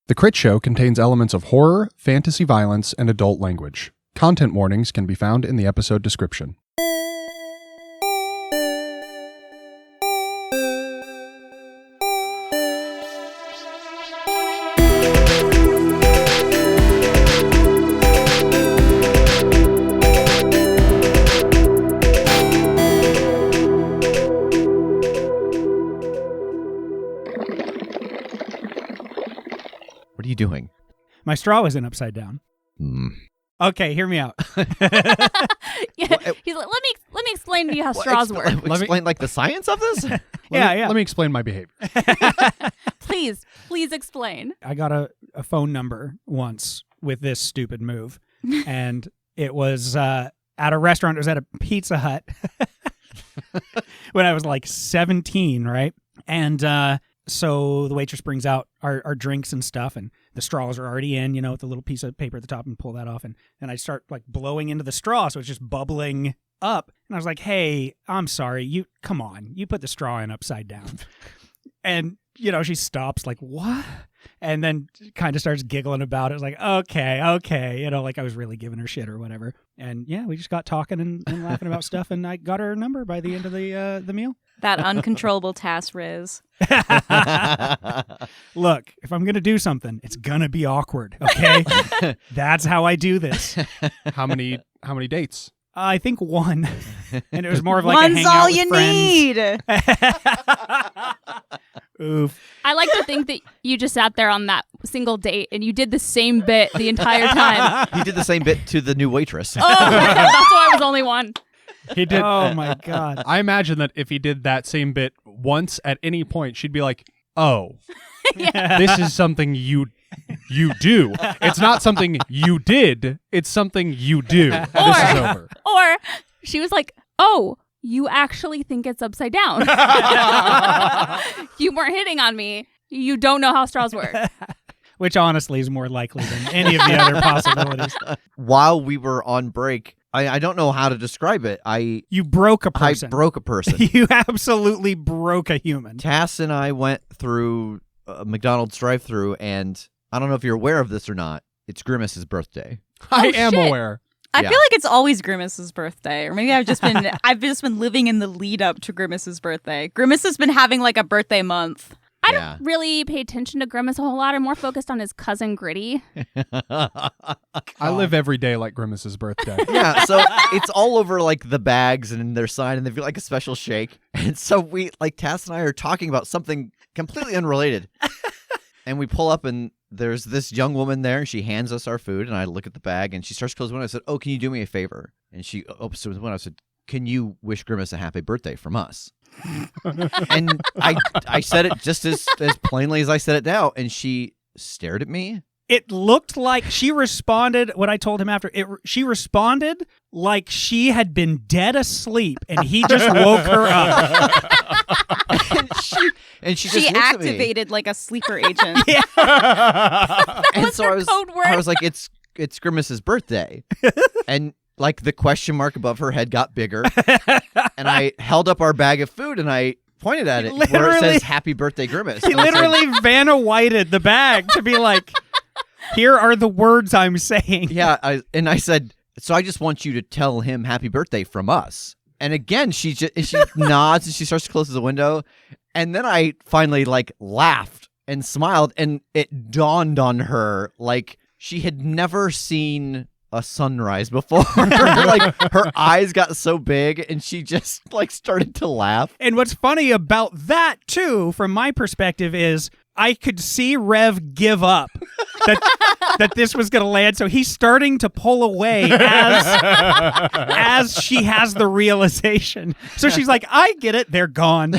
The Critshow contains elements of horror, fantasy violence, and adult language. Content warnings can be found in the episode description. What are you doing? My straw wasn't upside down. Okay, hear me out. Yeah, he's like, let me explain to you how straws work. Explain like the science of this? Let me explain my behavior. Please explain. I got a phone number once with this stupid move, and it was at a restaurant. It was at a Pizza Hut when I was like 17, right? And so the waitress brings out our drinks and stuff, and the straws are already in, with the little piece of paper at the top, and pull that off. And I start like blowing into the straw, so it's just bubbling up. And I was like, hey, I'm sorry. Come on. You put the straw in upside down. And, she stops like, what? And then kind of starts giggling about it. I was like, okay. Like I was really giving her shit or whatever. And yeah, we just got talking and laughing about stuff. And I got her number by the end of the meal. That uncontrollable Tass Riz. Look, if I'm going to do something, it's going to be awkward, okay? That's how I do this. How many dates? I think one. And it was more of like One's a hangout all with you friends. need. Oof. I like to think that you just sat there on that single date and you did the same bit the entire time. He did the same bit to the new waitress. Oh, that's why I was only one. He did. Oh my God. I imagine that if he did that same bit once at any point, she'd be like, oh, this is something you do. It's not something you did. It's something you do. This is over. Or she was like, oh, you actually think it's upside down. You weren't hitting on me. You don't know how straws work. Which honestly is more likely than any of the other possibilities. While we were on break, I don't know how to describe it. You broke a person. I broke a person. You absolutely broke a human. Tass and I went through a McDonald's drive-thru, and I don't know if you're aware of this or not. It's Grimace's birthday. I am aware. I feel like it's always Grimace's birthday, or maybe I've just been living in the lead up to Grimace's birthday. Grimace has been having like a birthday month. I don't really pay attention to Grimace a whole lot. I'm more focused on his cousin Gritty. I live every day like Grimace's birthday. Yeah, so it's all over like the bags and their sign, and they've got like a special shake. And so we, like Tass and I are talking about something completely unrelated. And we pull up and there's this young woman there, and she hands us our food, and I look at the bag, and she starts to close the window. I said, oh, can you do me a favor? And she opens the window. I said, can you wish Grimace a happy birthday from us? And I said it just as plainly as I said it now, and she stared at me. It looked like she responded, what I told him after, she responded like she had been dead asleep, and he just woke her up. and she just activated like a sleeper agent. Yeah. And so code word? I was like, it's Grimace's birthday. And like the question mark above her head got bigger. And I held up our bag of food and I pointed at it where it says happy birthday Grimace. He literally Vanna Whited the bag to be like, here are the words I'm saying. Yeah. I said, so I just want you to tell him happy birthday from us. And again, she nods and she starts to close the window. And then I finally like laughed and smiled, and it dawned on her like she had never seen a sunrise before. Like her eyes got so big and she just like started to laugh. And what's funny about that too, from my perspective, is I could see Rev give up that this was going to land. So he's starting to pull away as she has the realization. So she's like, I get it. They're gone.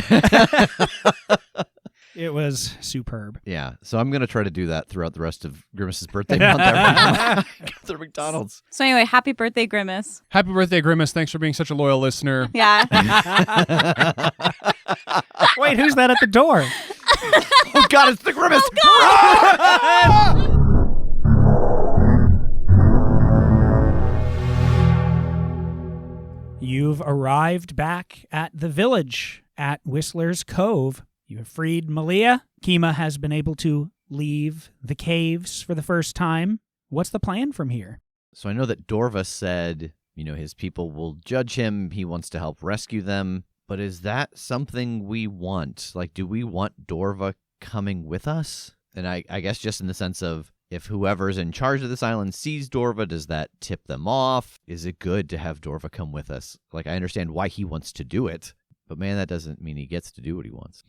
It was superb. Yeah. So I'm going to try to do that throughout the rest of Grimace's birthday month. Go through McDonald's. So anyway, happy birthday, Grimace. Happy birthday, Grimace. Thanks for being such a loyal listener. Yeah. Wait, who's that at the door? Oh, God, it's the Grimace. You've arrived back at the village at Whistler's Cove. You have freed Malia. Kima has been able to leave the caves for the first time. What's the plan from here? So I know that Dorva said, his people will judge him. He wants to help rescue them. But is that something we want? Like, do we want Dorva coming with us? And I guess just in the sense of, if whoever's in charge of this island sees Dorva, does that tip them off? Is it good to have Dorva come with us? Like, I understand why he wants to do it, but man, that doesn't mean he gets to do what he wants.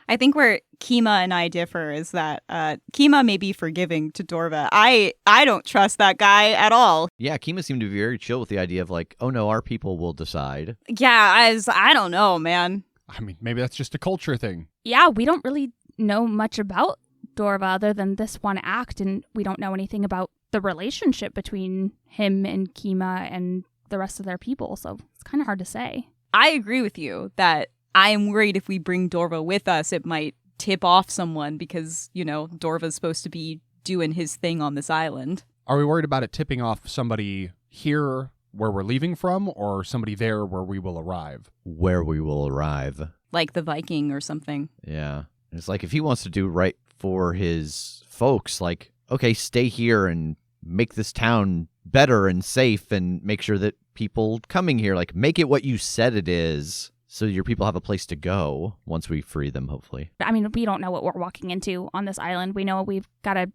I think where Kima and I differ is that Kima may be forgiving to Dorva. I don't trust that guy at all. Yeah, Kima seemed to be very chill with the idea of like, oh no, our people will decide. Yeah, I don't know, man. I mean, maybe that's just a culture thing. Yeah, we don't really know much about Dorva other than this one act, and we don't know anything about the relationship between him and Kima and the rest of their people, so it's kind of hard to say. I agree with you that I am worried if we bring Dorva with us, it might tip off someone because, Dorva's supposed to be doing his thing on this island. Are we worried about it tipping off somebody here where we're leaving from, or somebody there where we will arrive? Where we will arrive. Like the Viking or something. Yeah. It's like, if he wants to do right for his folks, like, okay, stay here and make this town better and safe and make sure that people coming here, like, make it what you said it is so your people have a place to go once we free them, hopefully. I mean, we don't know what we're walking into on this island. We know we've got to,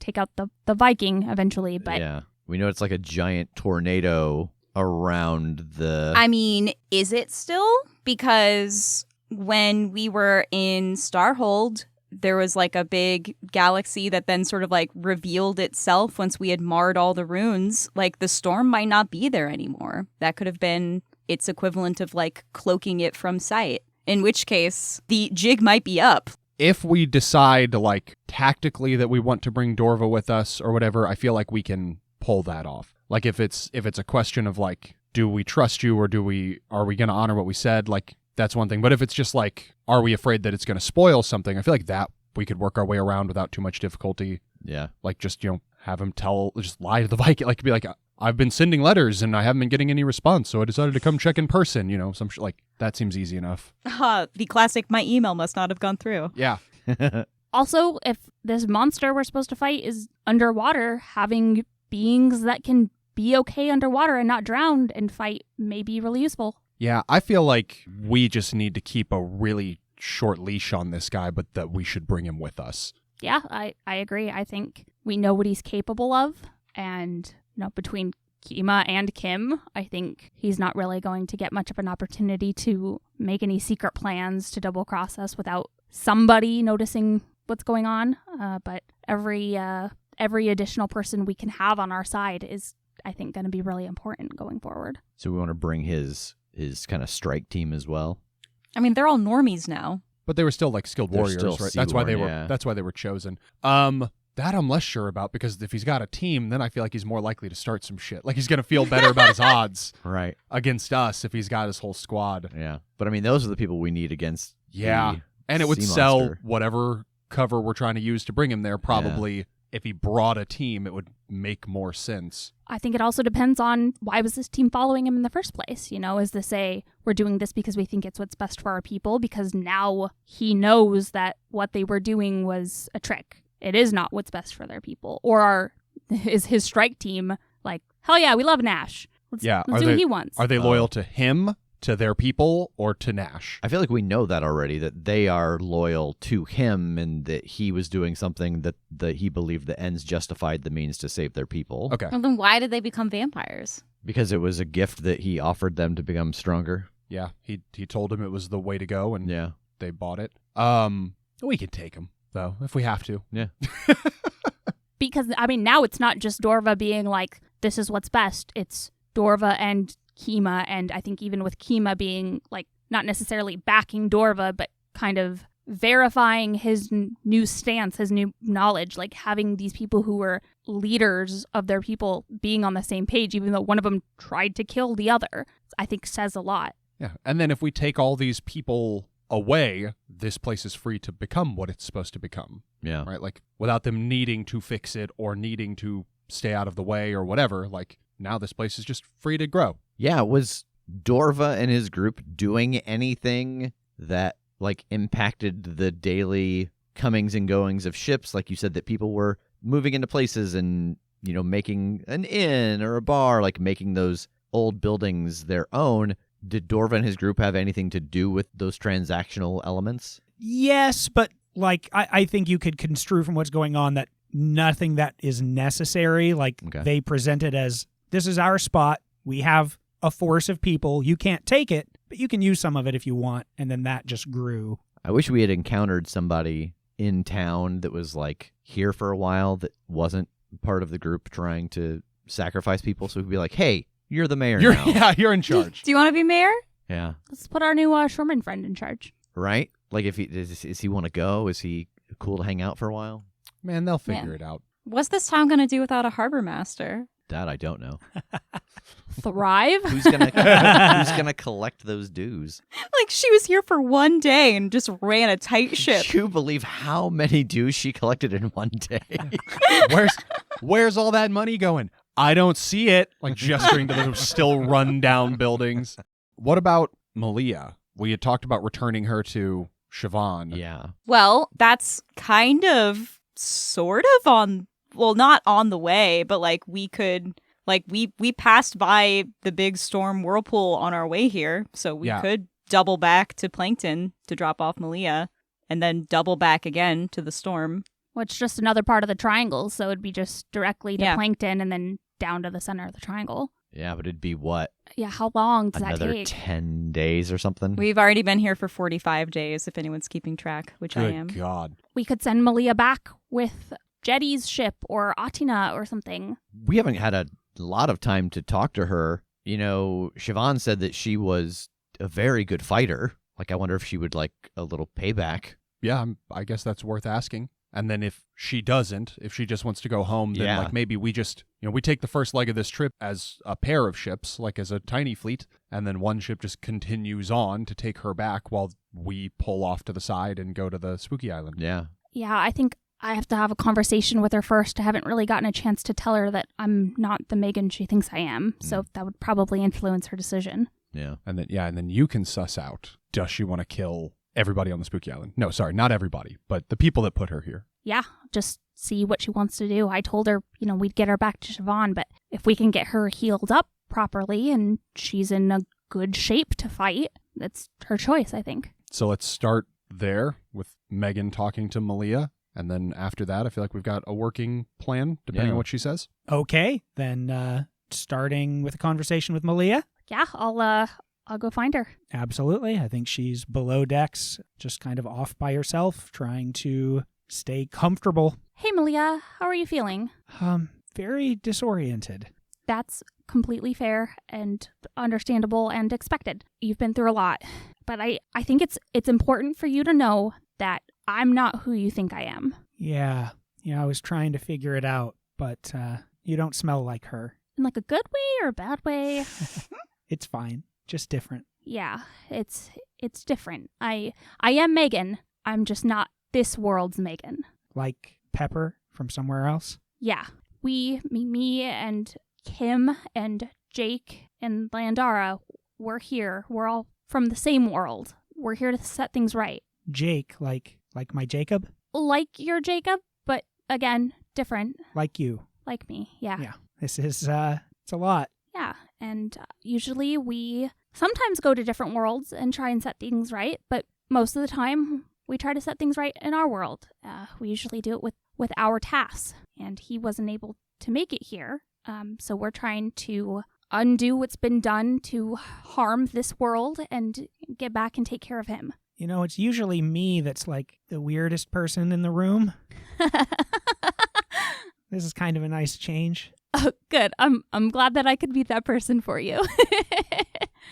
take out the Viking eventually, but... Yeah. We know it's like a giant tornado around the... I mean, is it still? Because when we were in Starhold, there was like a big galaxy that then sort of like revealed itself once we had marred all the runes. Like, the storm might not be there anymore. That could have been its equivalent of like cloaking it from sight. In which case, the jig might be up. If we decide, like, tactically that we want to bring Dorva with us or whatever, I feel like we can pull that off. Like, if it's a question of, like, do we trust you or are we going to honor what we said? Like, that's one thing. But if it's just like, are we afraid that it's going to spoil something? I feel like that we could work our way around without too much difficulty. Yeah. Like, just, have him just lie to the Viking. Like, be like, I've been sending letters and I haven't been getting any response, so I decided to come check in person. Some shit like that seems easy enough. The classic, my email must not have gone through. Yeah. Also, if this monster we're supposed to fight is underwater, having beings that can be okay underwater and not drowned and fight may be really useful. Yeah, I feel like we just need to keep a really short leash on this guy, but that we should bring him with us. Yeah, I agree. I think we know what he's capable of, and between Kima and Kim, I think he's not really going to get much of an opportunity to make any secret plans to double cross us without somebody noticing what's going on. But every additional person we can have on our side is, I think, going to be really important going forward. So we want to bring his kind of strike team as well. I mean, they're all normies now. But they were still like skilled They're warriors, still right? That's why they were. yeah. That's why they were chosen. That I'm less sure about, because if he's got a team, then I feel like he's more likely to start some shit. Like, he's gonna feel better about his odds Right. against us if he's got his whole squad. Yeah. But I mean, those are the people we need against. Yeah, the and it would sea sell monster. whatever cover we're trying to use to bring him there. Probably, if he brought a team, it would make more sense. I think it also depends on, why was this team following him in the first place? Is this we're doing this because we think it's what's best for our people, because now he knows that what they were doing was a trick. It is not what's best for their people. Or is his strike team like, hell yeah, we love Nash. Let's do what he wants. Are they loyal to him, to their people, or to Nash? I feel like we know that already, that they are loyal to him and that he was doing something that he believed the ends justified the means to save their people. Okay. Well, then why did they become vampires? Because it was a gift that he offered them to become stronger. Yeah, he told him it was the way to go, and Yeah. they bought it. We can take him, though, if we have to. Yeah. Because, I mean, now it's not just Dorva being like, this is what's best. It's Dorva and Kima, and I think even with Kima being, like, not necessarily backing Dorva, but kind of verifying his new stance, his new knowledge, like having these people who were leaders of their people being on the same page, even though one of them tried to kill the other, I think says a lot. Yeah, and then if we take all these people away, this place is free to become what it's supposed to become. Yeah. Right? Like, without them needing to fix it or needing to stay out of the way or whatever, like, now this place is just free to grow. Yeah. Was Dorva and his group doing anything that, like, impacted the daily comings and goings of ships, like you said, that people were moving into places and, making an inn or a bar, like making those old buildings their own. Did Dorva and his group have anything to do with those transactional elements? Yes, but like I think you could construe from what's going on that nothing that is necessary. Like they present it as, this is our spot. We have a force of people. You can't take it, but you can use some of it if you want. And then that just grew. I wish we had encountered somebody in town that was like here for a while that wasn't part of the group trying to sacrifice people. So we'd be like, hey, you're the mayor now. Yeah, you're in charge. Do you want to be mayor? Yeah. Let's put our new shoreman friend in charge. Right? Like, if does he want to go? Is he cool to hang out for a while? Man, they'll figure it out. What's this town going to do without a harbor master? That I don't know. Thrive? Who's gonna collect those dues? Like, she was here for one day and just ran a tight ship. Can you believe how many dues she collected in one day? Where's all that money going? I don't see it. Like, gesturing to the still run down buildings. What about Malia? We had talked about returning her to Siobhan. Yeah. Well, that's kind of sort of not on the way, but like we could, like we passed by the big storm whirlpool on our way here, so we could double back to Plankton to drop off Malia and then double back again to the storm. Which is just another part of the triangle, so it'd be just directly to Plankton and then down to the center of the triangle. Yeah, but it'd be what? Yeah, how long does Another that take? 10 days or something? We've already been here for 45 days, if anyone's keeping track, which I am. Good God. We could send Malia back with Jetty's ship or Atina or something. We haven't had a lot of time to talk to her. Siobhan said that she was a very good fighter. Like, I wonder if she would like a little payback. Yeah, I guess that's worth asking. And then if she doesn't, if she just wants to go home, then like maybe we just, we take the first leg of this trip as a pair of ships, like as a tiny fleet, and then one ship just continues on to take her back while we pull off to the side and go to the spooky island. Yeah. Yeah, I think I have to have a conversation with her first. I haven't really gotten a chance to tell her that I'm not the Megan she thinks I am, so that would probably influence her decision. Yeah. And then you can suss out, does she want to kill everybody on the spooky island? No, sorry, not everybody, but the people that put her here. Yeah, just see what she wants to do. I told her, we'd get her back to Siobhan, but if we can get her healed up properly and she's in a good shape to fight, that's her choice, I think. So let's start there with Megan talking to Malia. And then after that, I feel like we've got a working plan, depending on what she says. Okay, then starting with a conversation with Malia. Yeah, I'll go find her. Absolutely. I think she's below decks, just kind of off by herself, trying to stay comfortable. Hey, Malia, how are you feeling? Very disoriented. That's completely fair and understandable and expected. You've been through a lot. But I think it's important for you to know that I'm not who you think I am. Yeah, I was trying to figure it out, but you don't smell like her. In like a good way or a bad way? It's fine. Just different. Yeah, it's different. I am Megan. I'm just not this world's Megan. Like Pepper from somewhere else? Yeah. Me and Kim and Jake and Landara, we're here. We're all from the same world. We're here to set things right. Jake, like my Jacob? Like your Jacob, but again, different. Like you. Like me, yeah. Yeah. This is, it's a lot. Yeah, and usually we sometimes go to different worlds and try and set things right, but most of the time we try to set things right in our world. We usually do it with our Tass, and he wasn't able to make it here, so we're trying to undo what's been done to harm this world and get back and take care of him. It's usually me that's like the weirdest person in the room. This is kind of a nice change. Oh, good. I'm glad that I could be that person for you.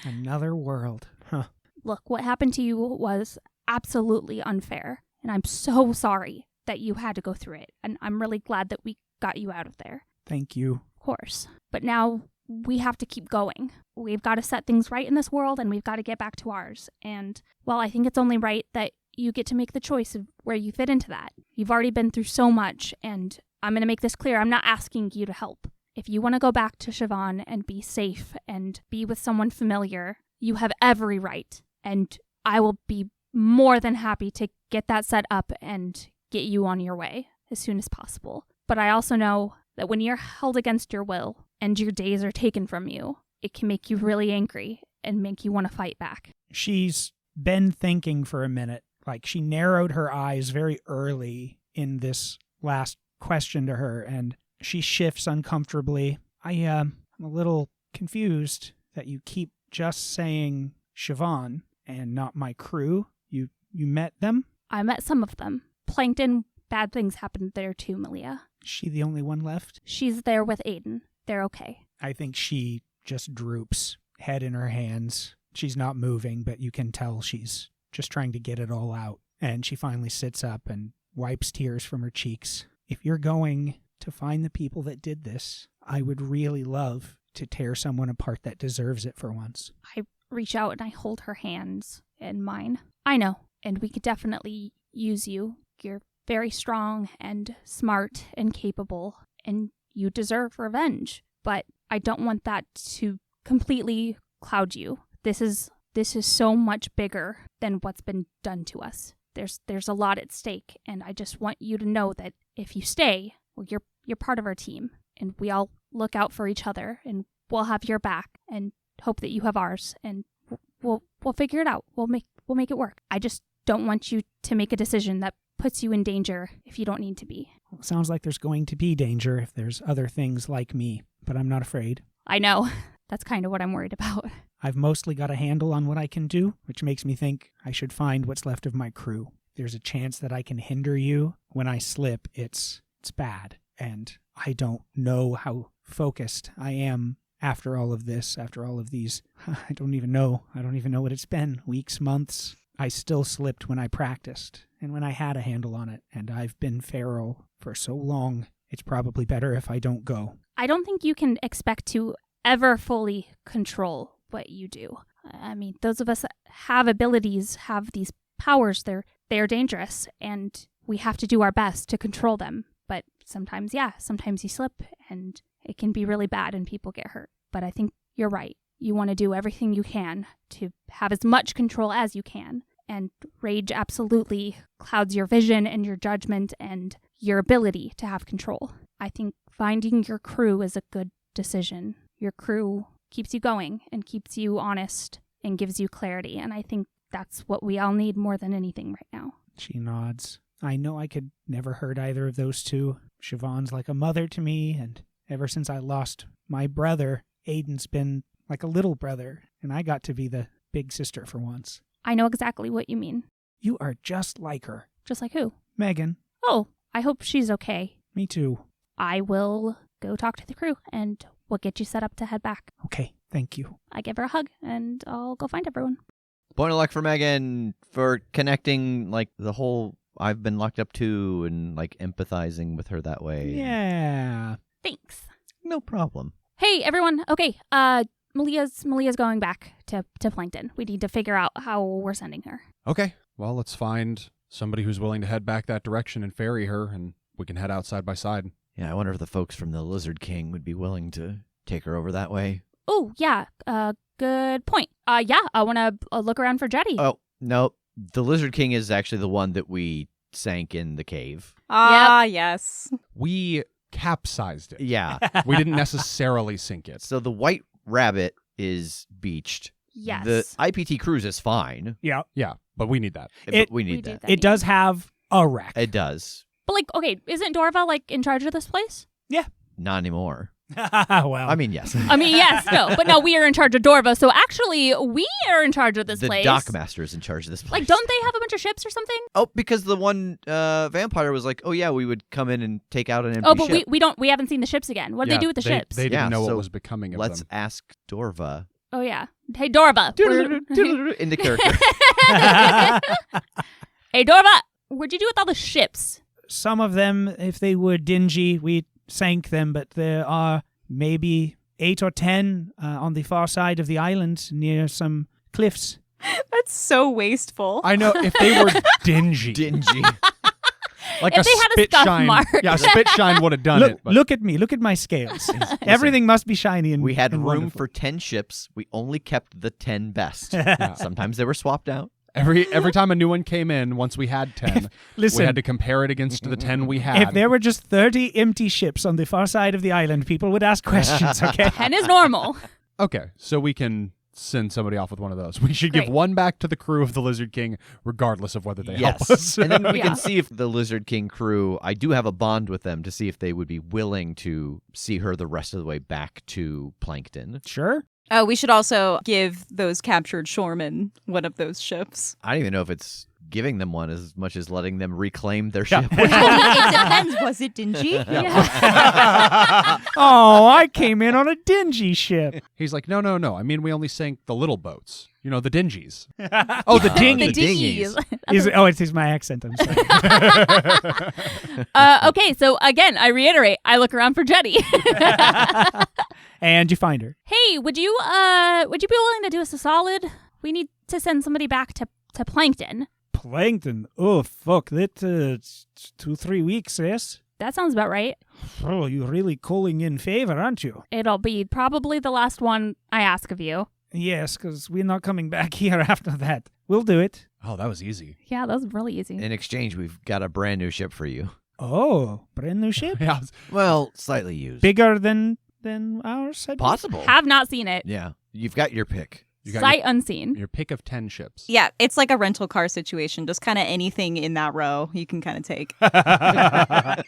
Another world. Huh. Look, what happened to you was absolutely unfair, and I'm so sorry that you had to go through it, and I'm really glad that we got you out of there. Thank you. Of course. But now we have to keep going. We've got to set things right in this world, and we've got to get back to ours. And, well, I think it's only right that you get to make the choice of where you fit into that. You've already been through so much, and I'm going to make this clear. I'm not asking you to help. If you want to go back to Siobhan and be safe and be with someone familiar, you have every right. And I will be more than happy to get that set up and get you on your way as soon as possible. But I also know that when you're held against your will and your days are taken from you, it can make you really angry and make you want to fight back. She's been thinking for a minute. Like, she narrowed her eyes very early in this last question to her, and she shifts uncomfortably. I'm a little confused that you keep just saying Siobhan and not my crew. You met them? I met some of them. Plankton, bad things happened there too, Malia. Is she the only one left? She's there with Aiden. They're okay. I think she just droops, head in her hands. She's not moving, but you can tell she's just trying to get it all out. And she finally sits up and wipes tears from her cheeks. If you're going to find the people that did this, I would really love to tear someone apart that deserves it for once. I reach out and I hold her hands in mine. I know, and we could definitely use you. You're very strong and smart and capable, and you deserve revenge. But I don't want that to completely cloud you. This is so much bigger than what's been done to us. There's a lot at stake, and I just want you to know that if you stay, well, you're part of our team, and we all look out for each other, and we'll have your back, and hope that you have ours, and we'll figure it out. We'll make it work. I just don't want you to make a decision that puts you in danger if you don't need to be. Well, it sounds like there's going to be danger if there's other things like me, but I'm not afraid. I know. That's kind of what I'm worried about. I've mostly got a handle on what I can do, which makes me think I should find what's left of my crew. There's a chance that I can hinder you. When I slip, it's bad. And I don't know how focused I am after all of this, after all of these. I don't even know what it's been. Weeks, months. I still slipped when I practiced and when I had a handle on it. And I've been feral for so long. It's probably better if I don't go. I don't think you can expect to ever fully control what you do. I mean, those of us that have abilities, have these powers, they're dangerous, and we have to do our best to control them. But sometimes you slip, and it can be really bad and people get hurt. But I think you're right. You want to do everything you can to have as much control as you can. And rage absolutely clouds your vision and your judgment and your ability to have control. I think finding your crew is a good decision. Your crew keeps you going and keeps you honest and gives you clarity. And I think that's what we all need more than anything right now. She nods. I know I could never hurt either of those two. Siobhan's like a mother to me, and ever since I lost my brother, Aiden's been like a little brother, and I got to be the big sister for once. I know exactly what you mean. You are just like her. Just like who? Megan. Oh, I hope she's okay. Me too. I will go talk to the crew, and we'll get you set up to head back. Okay, thank you. I give her a hug, and I'll go find everyone. Point of luck for Megan for connecting, like, the whole I've been locked up too, and, like, empathizing with her that way. Yeah. Thanks. No problem. Hey, everyone. Okay, Malia's going back to Plankton. We need to figure out how we're sending her. Okay, well, let's find somebody who's willing to head back that direction and ferry her, and we can head out side by side. Yeah, I wonder if the folks from the Lizard King would be willing to take her over that way. Oh, yeah. Good point. Yeah, I want to look around for Jetty. Oh, no. The Lizard King is actually the one that we sank in the cave. Ah, yes. We capsized it. Yeah. We didn't necessarily sink it. So the White Rabbit is beached. Yes. The IPT cruise is fine. Yeah. Yeah, but we need that. But we we need do that. that. It does have a wreck. It does. But, like, okay, isn't Dorva, like, in charge of this place? Not anymore. Well, I mean, yes. I mean, yes, no. But no, we are in charge of Dorva, so actually, we are in charge of this the place. Dockmaster is in charge of this place. Like, don't they have a bunch of ships or something? Oh, because the one vampire was like, oh, yeah, we would come in and take out an empty Oh, but ship. we haven't seen the ships again. What did they do with the ships? They didn't know so what was becoming of Let's them. ask Dorva. Oh, yeah. Hey, Dorva. Into character. Hey, Dorva, what'd you do with all the ships? some of them, if they were dingy, we sank them, but there are maybe 8 or 10 on the far side of the island near some cliffs. That's so wasteful. I know, if they were dingy. Dingy. Like If a they had a spit scuff shine. mark. Yeah, a spit shine would have done Look, it. But look at me. Look at my scales. Everything must be shiny and We had and room wonderful. for 10 ships. We only kept the 10 best. Yeah. Sometimes they were swapped out. Every time a new one came in, once we had 10, Listen. we had to compare it against the 10 we had. If there were just 30 empty ships on the far side of the island, people would ask questions, okay? 10 is normal. Okay, so we can send somebody off with one of those. We should give Great. one back to the crew of the Lizard King, regardless of whether they help Yes. us. And then we Yeah. can see if the Lizard King crew, I do have a bond with them to see if they would be willing to see her the rest of the way back to Plankton. Sure. Oh, we should also give those captured shoremen one of those ships. I don't even know if it's giving them one as much as letting them reclaim their Yeah. ship. It depends. Was it dingy? Yeah. Oh, I came in on a dingy ship. He's like, no. I mean, we only sank the little boats. You know, the dingies. Oh, the dinghies. The dinghies. It's my accent. I'm sorry. Okay, so again, I reiterate, I look around for Jetty. And you find her. Hey, would you be willing to do us a solid? We need to send somebody back to Plankton. Plankton. Oh, fuck. That 2-3 weeks, yes? That sounds about right. Oh, you're really calling in favor, aren't you? It'll be probably the last one I ask of you. Yes, because we're not coming back here after that. We'll do it. Oh, that was easy. Yeah, that was really easy. In exchange, we've got a brand new ship for you. Oh, brand new ship? Yeah, Well, slightly used. Bigger than ours? I believe? Possible. Have not seen it. Yeah. You've got your pick. you got Sight unseen. your pick of 10 ships. Yeah, it's like a rental car situation. Just kind of anything in that row you can kind of take. What,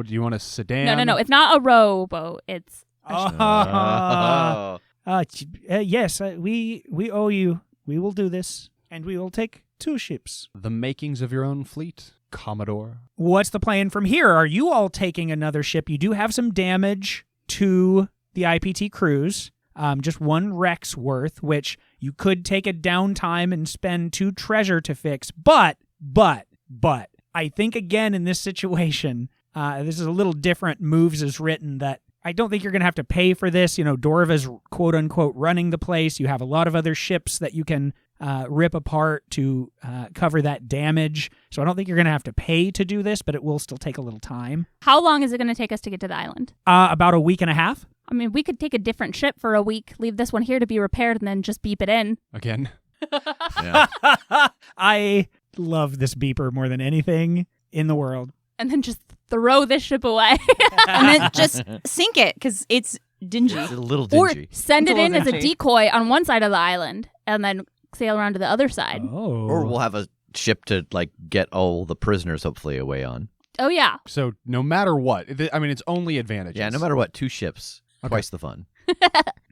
do you want a sedan? No. It's not a rowboat. It's Oh. Yes, we owe you. We will do this, and we will take 2 ships. The makings of your own fleet, Commodore. What's the plan from here? Are you all taking another ship? You do have some damage to the IPT cruise, just 1 wreck's worth, which you could take a downtime and spend 2 treasure to fix. But, I think again in this situation, this is a little different. Moves is written that I don't think you're going to have to pay for this. You know, Dorva's quote unquote running the place. You have a lot of other ships that you can rip apart to cover that damage. So I don't think you're going to have to pay to do this, but it will still take a little time. how long is it going to take us to get to the island? About a week and a half. I mean, we could take a different ship for a week, leave this one here to be repaired, and then just beep it in. Again. Yeah. I love this beeper more than anything in the world. And then just throw this ship away. And then just sink it because it's dingy. It's a little Or dingy. send it It's a in as a dingy. decoy on one side of the island, and then sail around to the other side. Oh. Or we'll have a ship to like get all the prisoners hopefully away on. Oh, yeah. So no matter what, I mean, it's only advantages. Yeah, no matter what, 2 ships, Okay. twice the fun.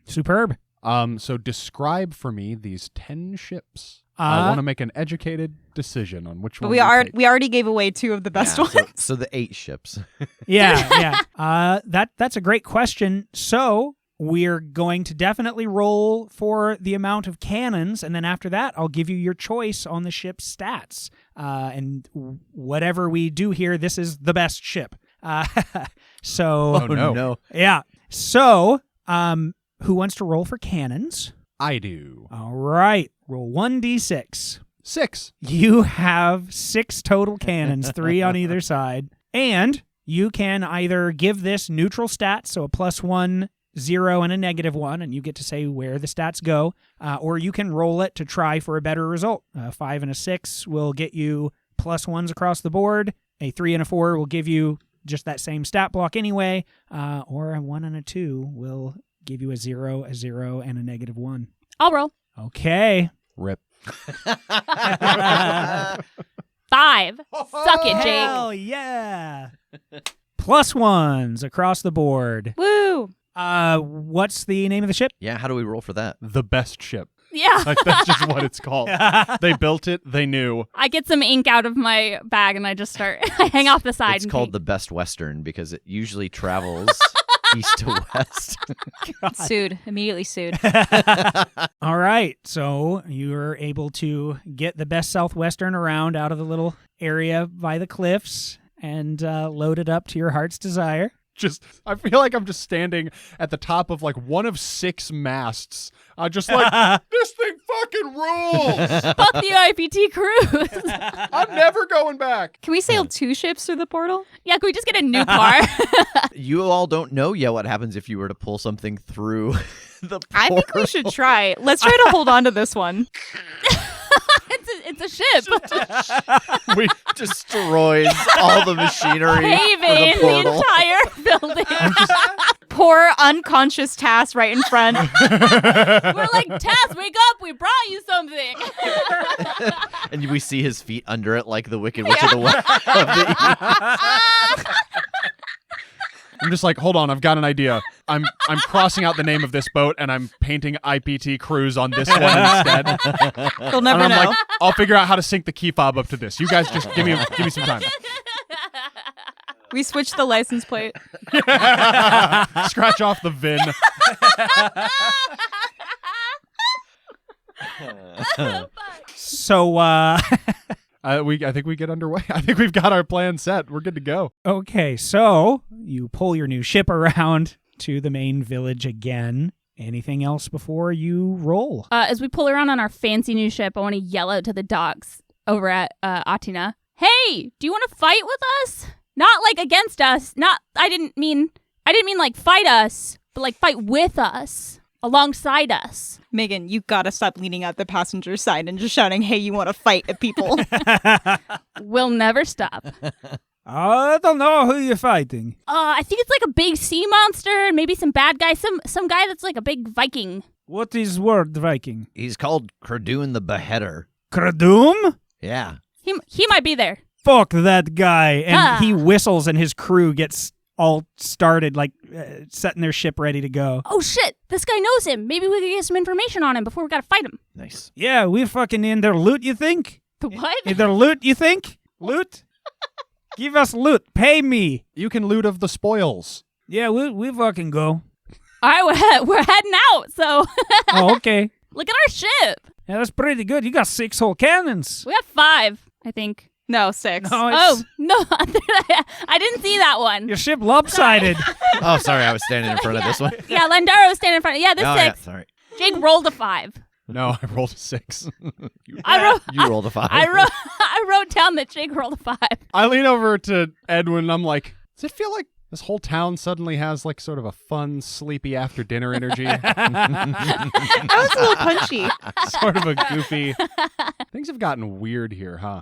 Superb. So describe for me these 10 ships. I want to make an educated decision on which But one we already gave away 2 of the best Yeah, ones. so the 8 ships. Yeah. That's a great question. So we're going to definitely roll for the amount of cannons, and then after that, I'll give you your choice on the ship's stats. And whatever we do here, this is the best ship. So Oh, no. yeah. So who wants to roll for cannons? I do. All right, roll 1d6. 6. You have 6 total cannons, 3 on either side. And you can either give this neutral stats, so a +1, 0, and a -1, and you get to say where the stats go, or you can roll it to try for a better result. 5 and a 6 will get you +1s across the board. A 3 and a 4 will give you just that same stat block anyway, or a 1 and a 2 will give you a 0, a 0, and a -1. I'll roll. Okay. Rip. 5. Suck it, Jake. Hell yeah. +1s across the board. Woo! What's the name of the ship? Yeah, how do we roll for that? The best ship. Yeah. Like, that's just what it's called. They built it. They knew. I get some ink out of my bag and I just start, I hang off the side. It's and called paint. the Best Western because it usually travels east to west. Sued. Immediately sued. All right. So you're able to get the best Southwestern around out of the little area by the cliffs and load it up to your heart's desire. I feel like I'm just standing at the top of like one of 6 masts. Just like, this thing fucking rules. Fuck the IPT cruise. I'm never going back. Can we sail 2 ships through the portal? Yeah, can we just get a new car? You all don't know yet what happens if you were to pull something through the portal. I think we should try. Let's try to hold on to this one. It's a ship. We destroys all the machinery Paving for the the portal. entire building. Poor unconscious Tass right in front. We're like, Tass, wake up. We brought you something. And we see his feet under it like the Wicked Witch of the West. Of the East. I'm just like, hold on, I've got an idea. I'm crossing out the name of this boat and I'm painting IPT Cruise on this one instead. You'll never And I'm know. like, I'll figure out how to sync the key fob up to this. You guys just give me some time. We switched the license plate. Scratch off the VIN. So, I think we get underway. I think we've got our plan set. We're good to go. okay, so you pull your new ship around to the main village again. Anything else before you roll? As we pull around on our fancy new ship, I want to yell out to the dogs over at Atina. Hey, do you want to fight with us? Not like against us. I didn't mean like fight us, but like fight with us, alongside us. Megan, you gotta stop leaning out the passenger side and just shouting, hey, you want to fight at people. We'll never stop. I don't know who you're fighting. I think it's like a big sea monster, maybe some bad guy, some guy that's like a big Viking. What is word Viking? He's called Cradoon the Beheader. Kradum? Yeah. He might be there. Fuck that guy. And Ah. he whistles and his crew gets all started, like setting their ship ready to go. Oh shit, this guy knows him. Maybe we could get some information on him before we gotta fight him. Nice. Yeah, we're fucking in their loot, you think? The what? In their loot, you think? Loot? Give us loot. Pay me. You can loot of the spoils. Yeah, we fucking go. All right, we're heading out. So Oh, okay. look at our ship. Yeah, that's pretty good. You got 6 whole cannons. We got 5, I think. No, 6. No, Oh it's, no, I didn't see that one. your ship lopsided. Oh, sorry. I was standing in front of this one. Yeah, Landara was standing in front. Yeah, this Oh, 6. yeah. Sorry. Jake rolled a 5. No, I rolled a 6. You rolled a 5. I wrote down that Jake rolled a 5. I lean over to Edwin and I'm like, does it feel like this whole town suddenly has like sort of a fun, sleepy after dinner energy? That was a little punchy. Sort of a goofy. Things have gotten weird here, huh?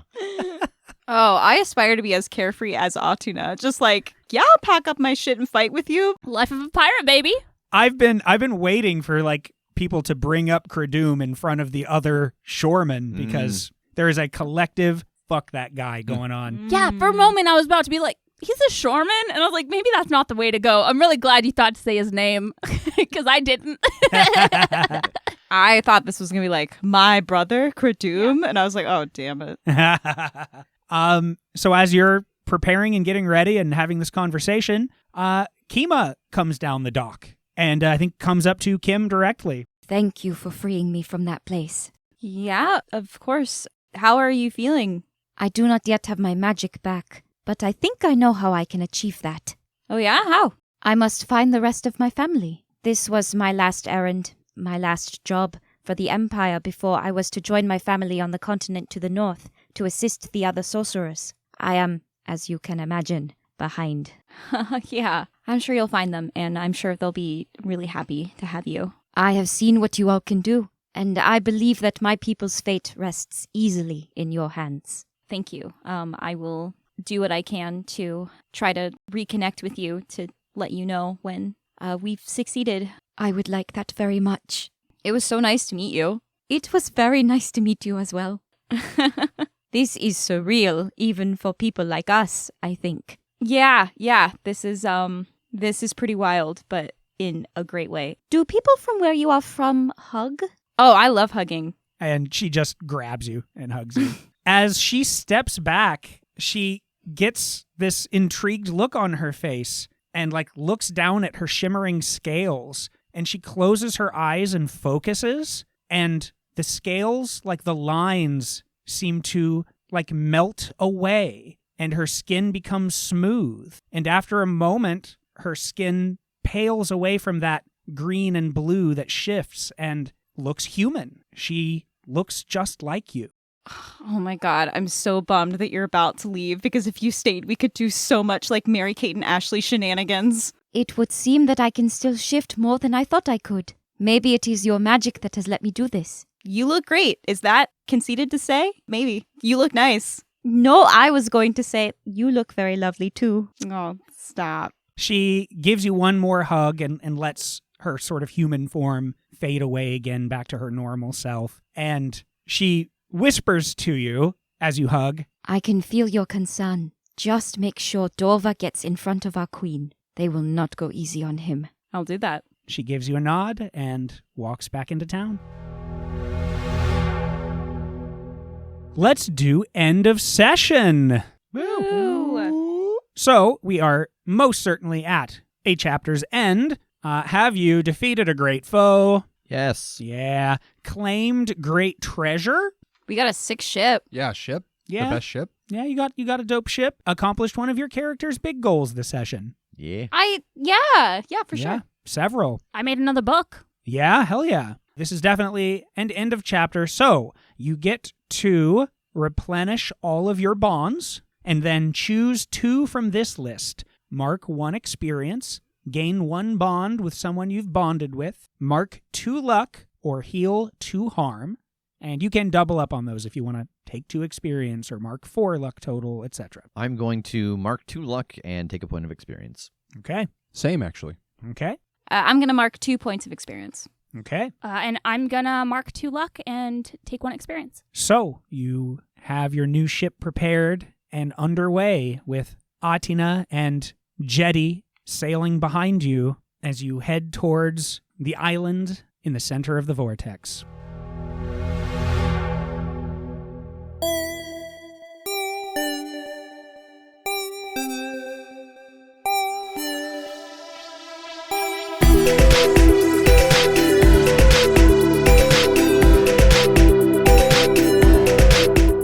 Oh, I aspire to be as carefree as Atuna. Just like, yeah, I'll pack up my shit and fight with you. Life of a pirate, baby. I've been waiting for like people to bring up Kradum in front of the other shoremen because there is a collective fuck that guy going on. Yeah, for a moment I was about to be like, he's a shoreman? And I was like, maybe that's not the way to go. I'm really glad you thought to say his name because I didn't. I thought this was going to be like, my brother, Kradum. And I was like, oh, damn it. So as you're preparing and getting ready and having this conversation, Kima comes down the dock and I think comes up to Kim directly. Thank you for freeing me from that place. Yeah, of course. How are you feeling? I do not yet have my magic back, but I think I know how I can achieve that. Oh, yeah? How? I must find the rest of my family. This was my last errand, my last job for the Empire before I was to join my family on the continent to the north to assist the other sorcerers. I am, as you can imagine, behind. Yeah, I'm sure you'll find them, and I'm sure they'll be really happy to have you. I have seen what you all can do, and I believe that my people's fate rests easily in your hands. Thank you. I will do what I can to try to reconnect with you to let you know when we've succeeded. I would like that very much. It was so nice to meet you. It was very nice to meet you as well. This is surreal, even for people like us, I think. Yeah. This is pretty wild, but in a great way. Do people from where you are from hug? Oh, I love hugging. And she just grabs you and hugs you. As she steps back, she gets this intrigued look on her face and like looks down at her shimmering scales, and she closes her eyes and focuses, and the scales, like the lines, seem to like melt away and her skin becomes smooth. And after a moment, her skin pales away from that green and blue that shifts and looks human. She looks just like you. Oh my god, I'm so bummed that you're about to leave, because if you stayed, we could do so much like Mary-Kate and Ashley shenanigans. It would seem that I can still shift more than I thought I could. Maybe it is your magic that has let me do this. You look great. Is that conceited to say? Maybe. You look nice. No, I was going to say, you look very lovely too. Oh, stop. She gives you one more hug and lets her sort of human form fade away again back to her normal self. And she whispers to you as you hug. I can feel your concern. Just make sure Dorva gets in front of our queen. They will not go easy on him. I'll do that. She gives you a nod and walks back into town. Let's do end of session. Woo. So we are most certainly at a chapter's end. Have you defeated a great foe? Yes. Yeah. Claimed great treasure? We got a 6 ship. Yeah, ship. Yeah. The best ship. Yeah, you got a dope ship. Accomplished one of your character's big goals this session. Yeah. Yeah, for Yeah, sure. several. I made another book. Yeah, hell yeah. This is definitely an end of chapter. So you get to replenish all of your bonds and then choose 2 from this list. Mark 1 experience, gain 1 bond with someone you've bonded with, mark 2 luck, or heal 2 harm. And you can double up on those if you want to take 2 experience or mark 4 luck total, etc. I'm going to mark 2 luck and take a point of experience. Okay. Same, actually. Okay. I'm going to mark 2 points of experience. Okay. And I'm gonna mark 2 luck and take 1 experience. So you have your new ship prepared and underway with Atina and Jetty sailing behind you as you head towards the island in the center of the vortex.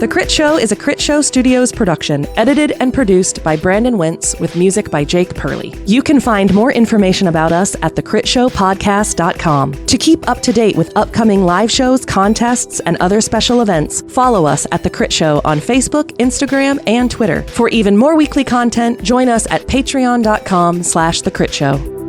The Crit Show is a Critshow Studios production, edited and produced by Brandon Wentz with music by Jake Purley. You can find more information about us at thecritshowpodcast.com. To keep up to date with upcoming live shows, contests, and other special events, follow us at The Crit Show on Facebook, Instagram, and Twitter. For even more weekly content, join us at patreon.com/thecritShow.